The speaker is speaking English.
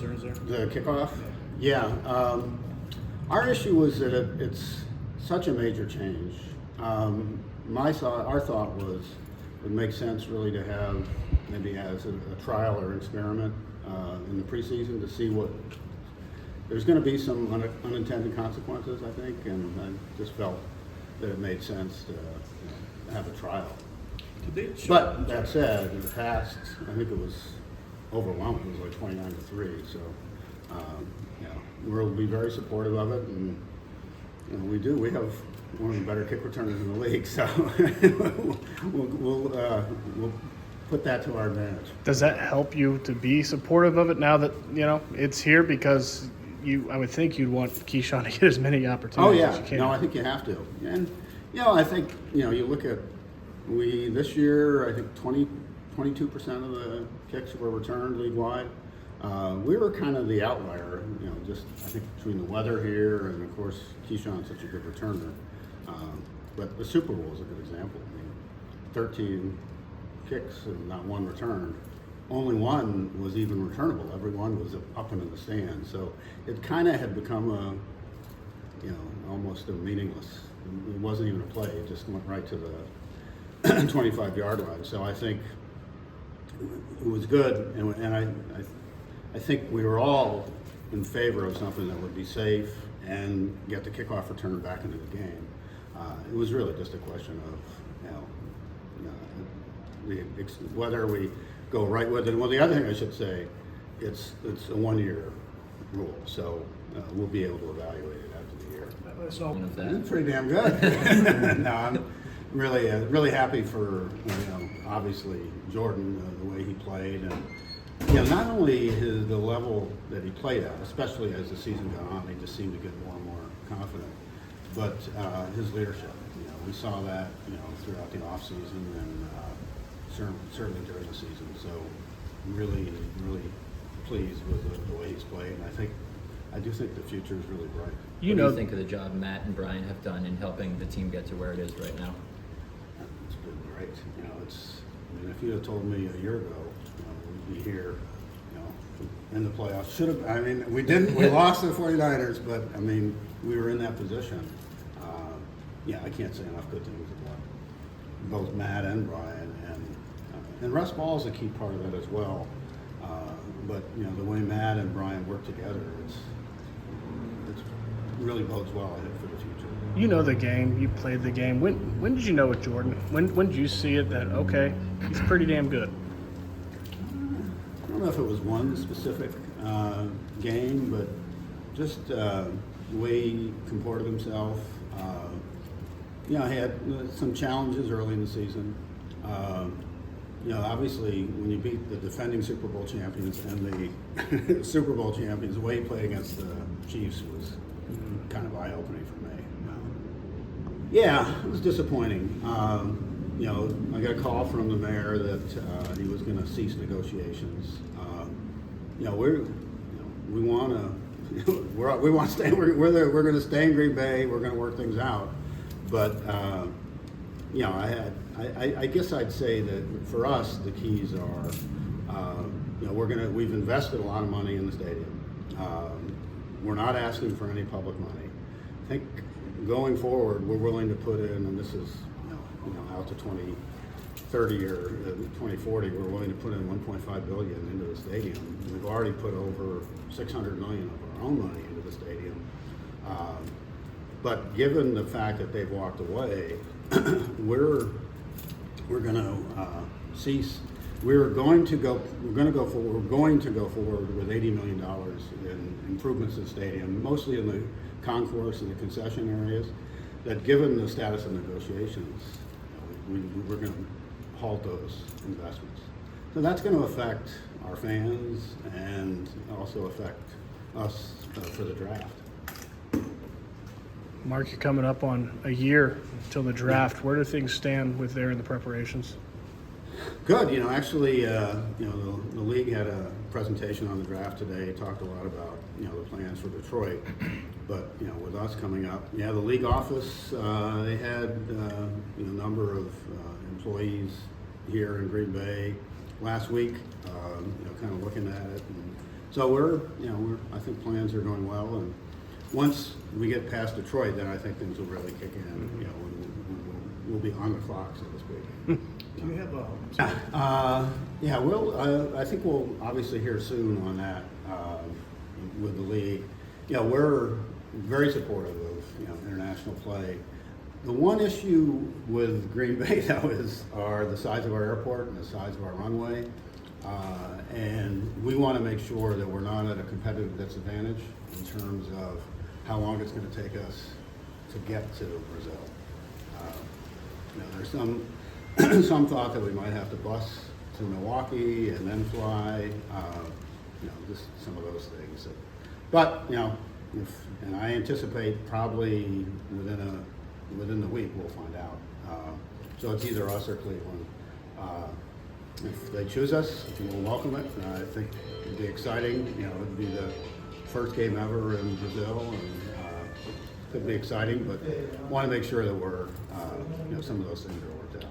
concerns there? The kickoff? Yeah. Our issue was that it's such a major change. Our thought was it would make sense really to have maybe as a trial or experiment in the preseason to see what. There's going to be some unintended consequences, I think, and I just felt that it made sense to have a trial. But that said, in the past, I think it was overwhelming. It was like 29-3. So, we'll be very supportive of it, and we have one of the better kick returners in the league. So we'll put that to our advantage. Does that help you to be supportive of it now that it's here? Because I would think you'd want Keyshawn to get as many opportunities as you can. No, I think you have to. And I think you look at this year. I think 22% of the kicks were returned league wide. We were kind of the outlier. Just I think between the weather here and of course Keyshawn's such a good returner. But the Super Bowl is a good example. 13 kicks and not one returned. Only one was even returnable. Every one was up and in the stand. So it kind of had become almost a meaningless. It wasn't even a play. It just went right to the 25-yard line. So I think it was good, and I think we were all in favor of something that would be safe and get the kickoff return back into the game. It was really just a question of whether we go right with it. Well, the other thing I should say, it's a 1-year rule, so we'll be able to evaluate it after the year. So It's pretty damn good. No, I'm really happy for obviously Jordan, the way he played, and not only the level that he played at, especially as the season got on, he just seemed to get more and more confident. But his leadership, we saw that throughout the off season and certainly during the season. So really pleased with the way he's played, and I do think the future is really bright. What do you think of the job Matt and Brian have done in helping the team get to where it is right now? It's been great. If you had told me a year ago, we'd be here, in the playoffs. We didn't. We lost to the 49ers, but we were in that position. I can't say enough good things about both Matt and Brian, and Russ Ball is a key part of that as well. But the way Matt and Brian work together, it's really bodes well, I think, for the future. You know the game. You played the game. When did you know with Jordan? When did you see it that he's pretty damn good? I don't know if it was one specific game, but just the way he comported himself. He had some challenges early in the season. Obviously, when you beat the defending Super Bowl champions and the Super Bowl champions, the way he played against the Chiefs was kind of eye-opening for me. It was disappointing. I got a call from the mayor that he was going to cease negotiations. We want to. We want to stay. We're going to stay in Green Bay. We're going to work things out. But I guess I'd say that for us the keys are we've invested a lot of money in the stadium. We're not asking for any public money. I think going forward we're willing to put in, and this is out to 2030 or 2040, we're willing to put in $1.5 billion into the stadium. We've already put over $600 million of our own money into the stadium. But given the fact that they've walked away, we're going to cease. We're going to go forward with $80 million in improvements to the stadium, mostly in the concourse and the concession areas. That, given the status of negotiations, we're going to halt those investments. So that's going to affect our fans and also affect us for the draft. Mark, you're coming up on a year till the draft. Where do things stand with there in the preparations? Good. Actually, the league had a presentation on the draft today. Talked a lot about the plans for Detroit, but with us coming up, the league office they had a number of employees here in Green Bay last week, kind of looking at it and So I think plans are going well, and once we get past Detroit, then I think things will really kick in. You know, we'll be on the clock, so to speak. Do you have a? Yeah, I think we'll obviously hear soon on that with the league. You know, we're very supportive of international play. The one issue with Green Bay though are the size of our airport and the size of our runway, and we want to make sure that we're not at a competitive disadvantage in terms of how long it's going to take us to get to Brazil. There's some thought that we might have to bus to Milwaukee and then fly. Just some of those things. But and I anticipate probably within the week we'll find out. So it's either us or Cleveland. If they choose us, we'll welcome it. I think it'd be exciting. It'd be the first game ever in Brazil, and could be exciting. But want to make sure that we're some of those things are worked out.